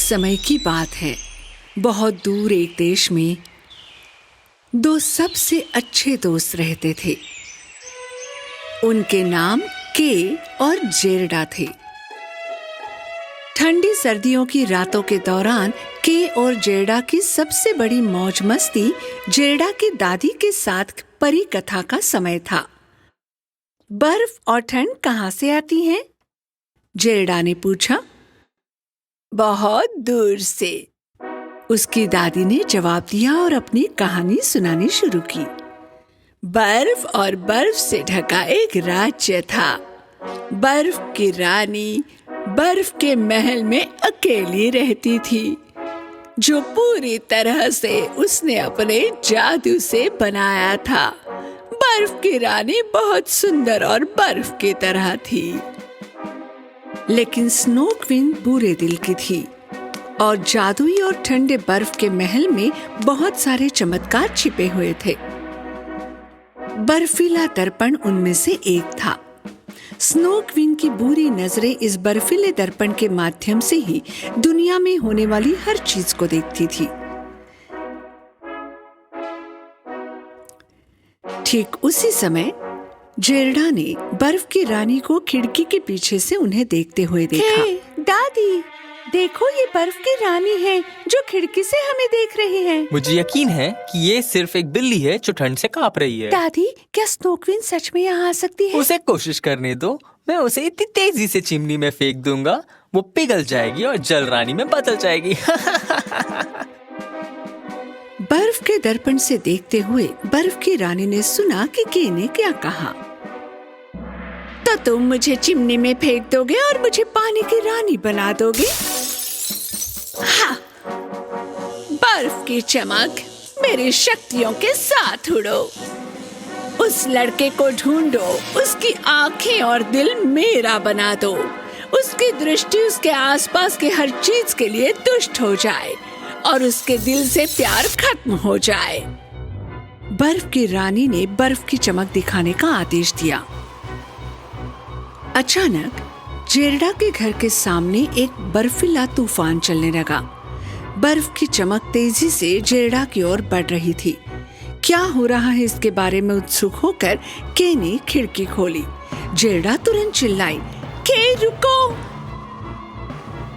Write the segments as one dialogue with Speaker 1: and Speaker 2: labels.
Speaker 1: समय की बात है। बहुत दूर एक देश में दो सबसे अच्छे दोस्त रहते थे। उनके नाम के और जेरडा थे। ठंडी सर्दियों की रातों के दौरान के और जेरडा की सबसे बड़ी मौज मस्ती जेरडा की दादी के साथ परी कथा का समय था। बर्फ और ठंड कहाँ से आती हैं? जेरडा ने पूछा। बहुत दूर से, उसकी दादी ने जवाब दिया और अपनी कहानी सुनानी शुरू की। बर्फ और बर्फ से ढका एक राज्य था। बर्फ की रानी बर्फ के महल में अकेली रहती थी, जो पूरी तरह से उसने अपने जादू से बनाया था। बर्फ की रानी बहुत सुंदर और बर्फ की तरह थी, लेकिन स्नो क्वीन बुरे दिल की थी और जादुई और ठंडे बर्फ के महल में बहुत सारे चमत्कार छिपे हुए थे। बर्फीला दर्पण उनमें से एक था। स्नो क्वीन की बुरी नजरें इस बर्फीले दर्पण के माध्यम से ही दुनिया में होने वाली हर चीज को देखती थी। ठीक उसी समय जेरडा ने बर्फ की रानी को खिड़की के पीछे से उन्हें देखते हुए देखा। दादी, देखो, ये बर्फ की रानी है जो खिड़की से हमें देख रही है।
Speaker 2: मुझे यकीन है कि ये सिर्फ एक बिल्ली है जो ठंड से कांप रही है।
Speaker 1: दादी, क्या स्नो क्वीन सच में यहाँ आ सकती है?
Speaker 2: उसे कोशिश करने दो। मैं उसे इतनी तेजी से चिमनी में फेंक दूंगा, वो पिघल जाएगी और जल रानी में बदल जाएगी।
Speaker 1: बर्फ के दर्पण से देखते हुए बर्फ की रानी ने सुना कि के ने क्या कहा। तो तुम मुझे चिमनी में फेंक दोगे और मुझे पानी की रानी बना दोगे? हाँ, बर्फ की चमक, मेरी शक्तियों के साथ उड़ो। उस लड़के को ढूंढो, उसकी आंखें और दिल मेरा बना दो। उसकी दृष्टि उसके आसपास के हर चीज के लिए दुष्ट हो जाए और उसके दिल से प्यार खत्म हो जाए। बर्फ की रानी ने बर्फ की चमक दिखाने का आदेश दिया। अचानक जेरडा के घर के सामने एक बर्फीला तूफान चलने लगा। बर्फ की चमक तेजी से जेरडा की ओर बढ़ रही थी। क्या हो रहा है इसके बारे में उत्सुक होकर के ने खिड़की खोली। जेरडा तुरंत चिल्लाई, के रुको!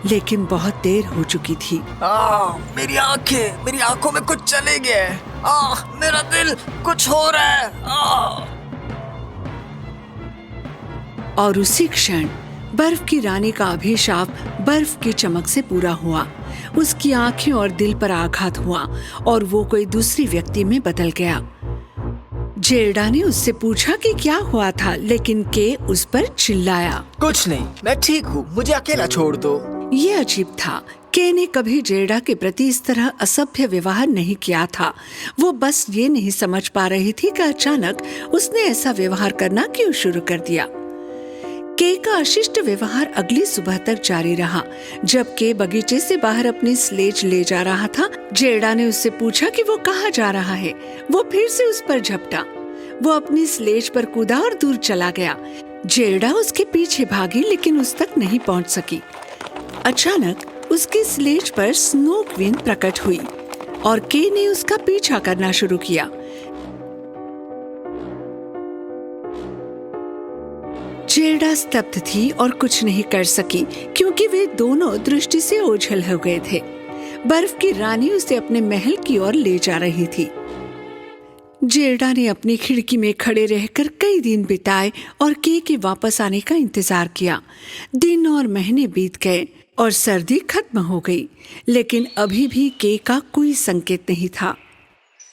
Speaker 1: लेकिन बहुत देर हो चुकी थी।
Speaker 2: मेरी आंखों में कुछ चले गए। मेरा दिल, कुछ हो रहा है।
Speaker 1: और उसी क्षण बर्फ की रानी का अभिशाप बर्फ की चमक से पूरा हुआ। उसकी आंखें और दिल पर आघात हुआ और वो कोई दूसरी व्यक्ति में बदल गया। जेरडा ने उससे पूछा कि क्या हुआ था, लेकिन के उस पर चिल्लाया,
Speaker 2: कुछ नहीं, मैं ठीक हूँ, मुझे अकेला छोड़ दो।
Speaker 1: ये अजीब था। के ने कभी जेरडा के प्रति इस तरह असभ्य व्यवहार नहीं किया था। वो बस ये नहीं समझ पा रही थी कि अचानक उसने ऐसा व्यवहार करना क्यों शुरू कर दिया। के का अशिष्ट व्यवहार अगली सुबह तक जारी रहा। जब के बगीचे से बाहर अपनी स्लेज ले जा रहा था, जेरडा ने उससे पूछा कि वो कहाँ जा रहा है। वो फिर से उस पर झपटा। वो अपनी स्लेज पर कूदा और दूर चला गया। जेरडा उसके पीछे भागी, लेकिन उस तक नहीं पहुंच सकी। अचानक उसकी स्लेज पर स्नो क्वीन प्रकट हुई और के ने उसका पीछा करना शुरू किया। जेरडा स्तब्ध थी और कुछ नहीं कर सकी, क्योंकि वे दोनों दृष्टि से ओझल हो गए थे। बर्फ की रानी उसे अपने महल की ओर ले जा रही थी। जेरडा ने अपनी खिड़की में खड़े रहकर कई दिन बिताए और के वापस आने का इंतजार किया। दिन और महीने बीत गए और सर्दी खत्म हो गई, लेकिन अभी भी के का कोई संकेत नहीं था।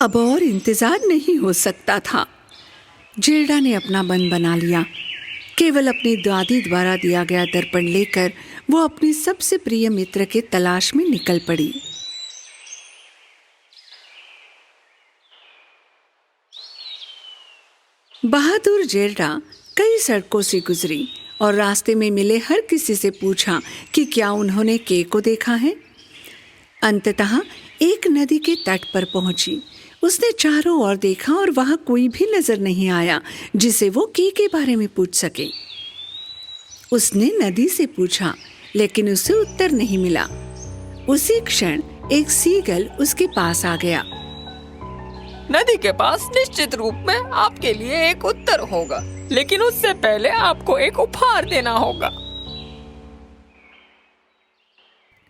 Speaker 1: अब और इंतजार नहीं हो सकता था। जेरडा ने अपना मन बना लिया। केवल अपनी दादी द्वारा दिया गया दर्पण लेकर वो अपनी सबसे प्रिय मित्र के तलाश में निकल पड़ी। बहादुर जेरडा कई सड़कों से गुजरी और रास्ते में मिले हर किसी से पूछा कि क्या उन्होंने के को देखा है। अंततः एक नदी के तट पर पहुंची। उसने चारों ओर देखा और वहां कोई भी नजर नहीं आया जिसे वो के बारे में पूछ सके। उसने नदी से पूछा, लेकिन उसे उत्तर नहीं मिला। उसी क्षण एक सीगल उसके पास आ गया।
Speaker 2: नदी के पास निश्चित रूप में आपके लिए एक उत्तर होगा, लेकिन उससे पहले आपको एक उपहार देना होगा।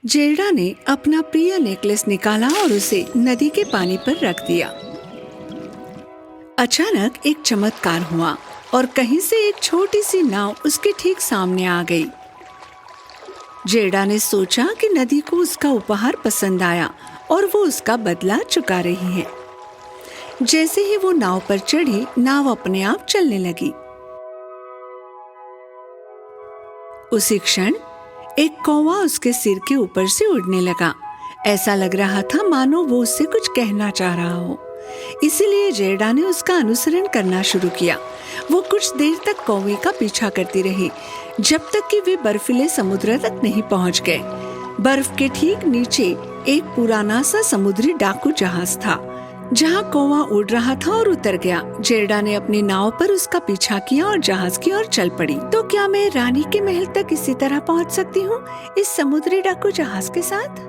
Speaker 1: जेल्डा ने अपना प्रिय नेकलेस निकाला और उसे नदी के पानी पर रख दिया। अचानक एक चमत्कार हुआ और कहीं से एक छोटी सी नाव उसके ठीक सामने आ गई। जेल्डा ने सोचा कि नदी को उसका उपहार पसंद आया और वो उसका बदला चुका रही है। जैसे ही वो नाव पर चढ़ी, नाव अपने आप चलने लगी। उसी क्षण एक कौवा उसके सिर के ऊपर से उड़ने लगा। ऐसा लग रहा था मानो वो उससे कुछ कहना चाह रहा हो। इसीलिए जेल्डा ने उसका अनुसरण करना शुरू किया। वो कुछ देर तक कौवे का पीछा करती रही, जब तक कि वे बर्फीले समुद्र तक नहीं पहुंच गए। बर्फ के ठीक नीचे एक पुराना सा समुद्री डाकू जहाज था, जहां कौवा उड़ रहा था और उतर गया। जेल्डा ने अपनी नाव पर उसका पीछा किया और जहाज की ओर चल पड़ी। तो क्या मैं रानी के महल तक इसी तरह पहुंच सकती हूँ, इस समुद्री डाकू जहाज के साथ?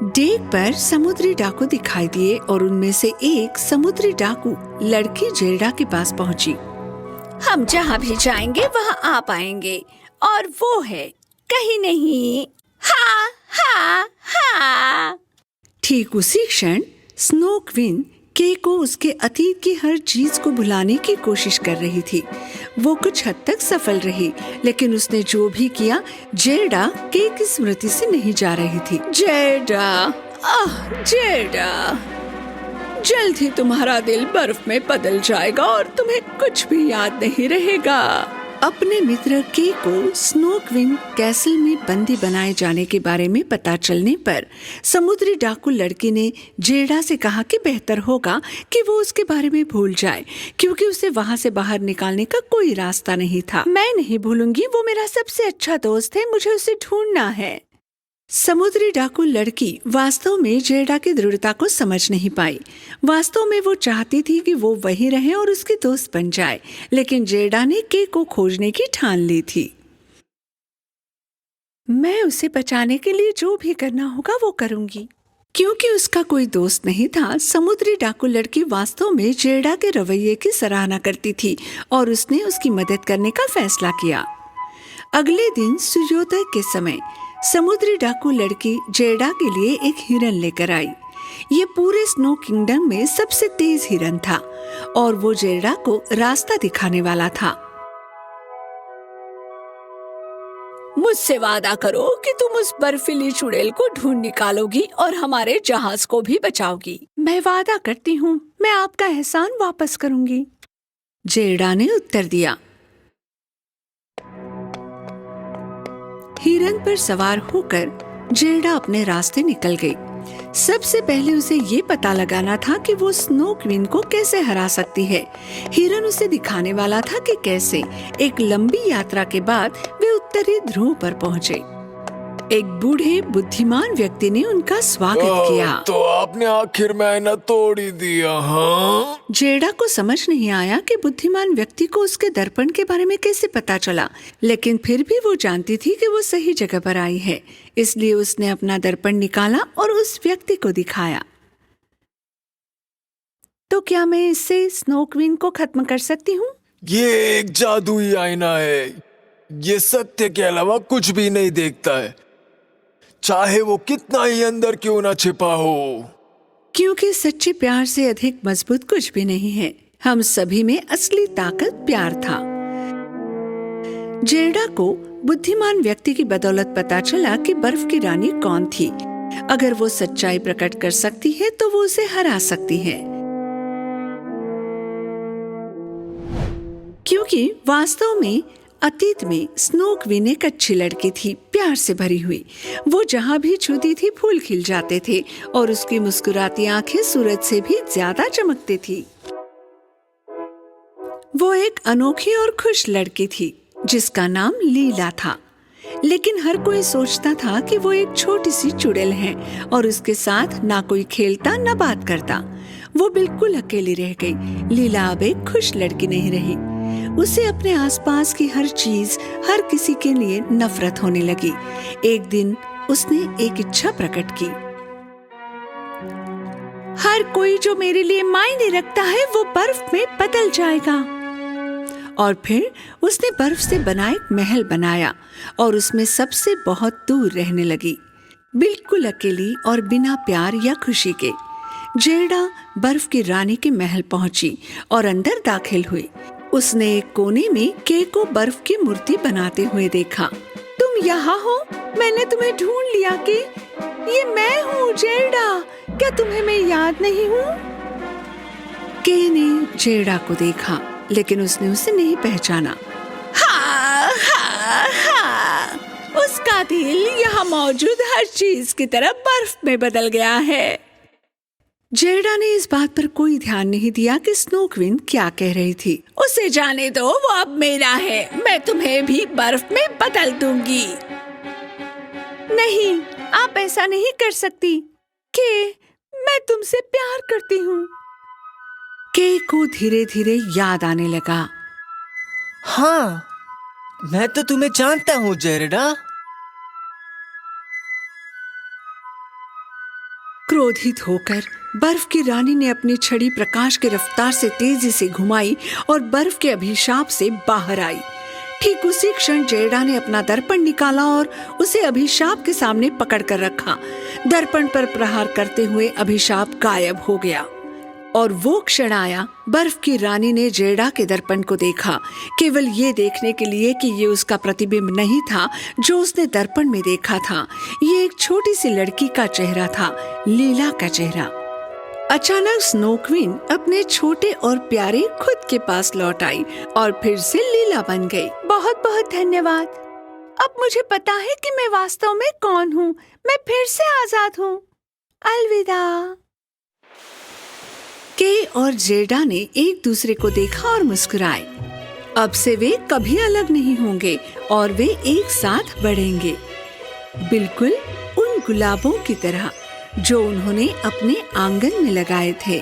Speaker 1: डेक पर समुद्री डाकू दिखाई दिए और उनमें से एक समुद्री डाकू लड़की जेल्डा के पास पहुंची।
Speaker 3: हम जहाँ भी जाएंगे वहाँ आ पाएंगे, और वो है कहीं नहीं। हाँ हाँ हाँ।
Speaker 1: ठीक उसी क्षण स्नो क्वीन के को उसके अतीत की हर चीज को भुलाने की कोशिश कर रही थी। वो कुछ हद तक सफल रही, लेकिन उसने जो भी किया, जेल्डा के की स्मृति से नहीं जा रही थी। जेल्डा, जेल्डा, जल्द ही तुम्हारा दिल बर्फ में बदल जाएगा और तुम्हें कुछ भी याद नहीं रहेगा। अपने मित्र के को स्नो क्वीन कैसल में बंदी बनाए जाने के बारे में पता चलने पर समुद्री डाकू लड़की ने जेल्डा से कहा कि बेहतर होगा कि वो उसके बारे में भूल जाए, क्योंकि उसे वहां से बाहर निकालने का कोई रास्ता नहीं था। मैं नहीं भूलूंगी, वो मेरा सबसे अच्छा दोस्त है, मुझे उसे ढूंढना है। समुद्री डाकू लड़की वास्तव में जेल्डा की दृढ़ता को समझ नहीं पाई। वास्तव में वो चाहती थी कि वो वहीं रहे और उसकी दोस्त बन जाए, लेकिन जेल्डा ने के को खोजने की ठान ली थी। मैं उसे बचाने के लिए जो भी करना होगा वो करूंगी। क्योंकि उसका कोई दोस्त नहीं था, समुद्री डाकू लड़की वास्तव में जेल्डा के रवैये की सराहना करती थी और उसने उसकी मदद करने का फैसला किया। अगले दिन सूर्योदय के समय समुद्री डाकू लड़की जेल्डा के लिए एक हिरन लेकर आई। ये पूरे स्नो किंगडम में सबसे तेज हिरन था और वो जेल्डा को रास्ता दिखाने वाला था।
Speaker 3: मुझसे वादा करो कि तुम उस बर्फीली चुड़ैल को ढूंढ निकालोगी और हमारे जहाज को भी बचाओगी।
Speaker 1: मैं वादा करती हूँ, मैं आपका एहसान वापस करूंगी, जेल्डा ने उत्तर दिया। हिरन पर सवार होकर जेल्डा अपने रास्ते निकल गई। सबसे पहले उसे ये पता लगाना था कि वो स्नो क्वीन को कैसे हरा सकती है। हिरन उसे दिखाने वाला था कि कैसे। एक लंबी यात्रा के बाद वे उत्तरी ध्रुव पर पहुँचे। एक बूढ़े बुद्धिमान व्यक्ति ने उनका स्वागत किया।
Speaker 4: तो आपने आखिर मेहनत तोड़ ही दिया, हाँ?
Speaker 1: जेल्डा को समझ नहीं आया कि बुद्धिमान व्यक्ति को उसके दर्पण के बारे में कैसे पता चला, लेकिन फिर भी वो जानती थी कि वो सही जगह पर आई है। इसलिए उसने अपना दर्पण निकाला और उस व्यक्ति को दिखाया। तो क्या मैं इससे स्नो क्वीन को खत्म कर सकती हूँ?
Speaker 4: ये एक जादुई आईना है। ये सत्य के अलावा कुछ भी नहीं देखता है, चाहे वो कितना ही अंदर क्यों ना छिपा हो।
Speaker 1: क्योंकि सच्चे प्यार से अधिक मजबूत कुछ भी नहीं है। हम सभी में असली ताकत प्यार था। जेल्डा को बुद्धिमान व्यक्ति की बदौलत पता चला कि बर्फ की रानी कौन थी। अगर वो सच्चाई प्रकट कर सकती है तो वो उसे हरा सकती है। क्योंकि वास्तव में अतीत में स्नो क्वीन एक अच्छी लड़की थी, प्यार से भरी हुई। वो जहाँ भी छूती थी फूल खिल जाते थे और उसकी मुस्कुराती आंखें सूरज से भी ज्यादा चमकती थी। वो एक अनोखी और खुश लड़की थी जिसका नाम लीला था। लेकिन हर कोई सोचता था कि वो एक छोटी सी चुड़ैल है और उसके साथ ना कोई खेलता ना बात करता। वो बिल्कुल अकेली रह गई। लीला अब एक खुश लड़की नहीं रही। उसे अपने आसपास की हर चीज, हर किसी के लिए नफरत होने लगी। एक दिन उसने एक इच्छा प्रकट की। हर कोई जो मेरे लिए मायने रखता है वो बर्फ में बदल जाएगा। और फिर उसने बर्फ से बना एक महल बनाया और उसमें सबसे बहुत दूर रहने लगी, बिल्कुल अकेली और बिना प्यार या खुशी के। जेड़ा बर्फ की रानी के महल पहुंची और अंदर दाखिल हुई। उसने एक कोने में के को बर्फ की मूर्ति बनाते हुए देखा। तुम यहाँ हो? मैंने तुम्हें ढूंढ लिया कि ये मैं हूँ जेड़ा। क्या तुम्हें मैं याद नहीं हूँ? के ने जेड़ा को देखा, लेकिन उसने उसे नहीं पहचाना।
Speaker 3: हाँ हाँ हाँ, उसका दिल यहाँ मौजूद हर चीज की तरह बर्फ में बदल गया है।
Speaker 1: जेड़ा ने इस बात पर कोई ध्यान नहीं दिया कि स्नो क्वीन क्या कह रही थी।
Speaker 3: उसे जाने दो, वो अब मेरा है। मैं तुम्हें भी बर्फ में बदल दूंगी।
Speaker 1: नहीं, आप ऐसा नहीं कर सकती। के, मैं तुमसे प्यार करती हूँ। के को धीरे धीरे याद आने लगा।
Speaker 5: हाँ, मैं तो तुम्हें जानता हूँ जेरेडा।
Speaker 1: क्रोधित होकर बर्फ की रानी ने अपनी छड़ी प्रकाश की रफ्तार से तेजी से घुमाई और बर्फ के अभिशाप से बाहर आई। ठीक उसी क्षण जेड़ा ने अपना दर्पण निकाला और उसे अभिशाप के सामने पकड़ कर रखा। दर्पण पर प्रहार करते हुए अभिशाप गायब हो गया और वो क्षण आया। बर्फ की रानी ने जेड़ा के दर्पण को देखा, केवल ये देखने के लिए कि ये उसका प्रतिबिंब नहीं था जो उसने दर्पण में देखा था। ये एक छोटी सी लड़की का चेहरा था, लीला का चेहरा। अचानक स्नो क्वीन अपने छोटे और प्यारे खुद के पास लौट आई और फिर से लीला बन गई।
Speaker 3: बहुत बहुत धन्यवाद। अब मुझे पता है कि मैं वास्तव में कौन हूँ। मैं फिर से आजाद हूँ। अलविदा।
Speaker 1: के और जेडा ने एक दूसरे को देखा और मुस्कुराए। अब से वे कभी अलग नहीं होंगे और वे एक साथ बढ़ेंगे, बिल्कुल उन गुलाबों की तरह जो उन्होंने अपने आंगन में लगाए थे।